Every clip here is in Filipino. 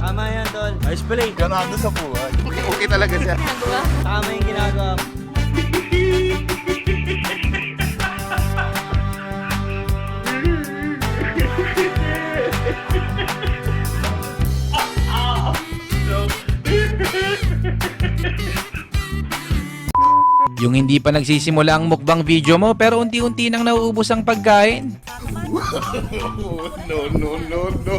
Tama yan, tol. Ayos pala eh. Ganado sa buhay. Okay talaga siya. Tama yung ginagawa. Yung hindi pa nagsisimula ang mukbang video mo pero unti-unti nang nauubos ang pagkain. No, no, no, no.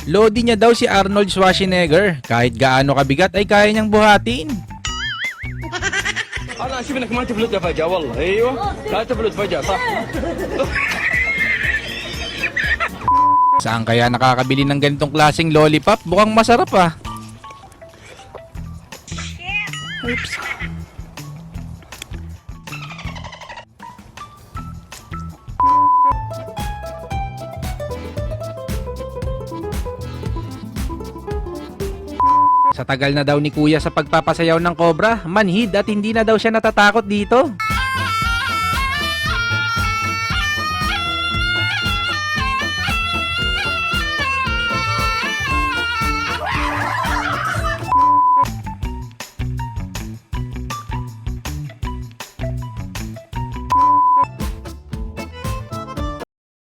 Lodi niya daw si Arnold Schwarzenegger. Kahit gaano kabigat ay kaya niyang buhatin. انا اشوف انك ما تفلتها فجاه والله ايوه لا تفلت فجاه صح. Saan kaya nakakabili ng ganitong klaseng lollipop? Mukhang masarap ah. Oops. Sa tagal na daw ni Kuya sa pagpapasayaw ng cobra, manhid at hindi na daw siya natatakot dito.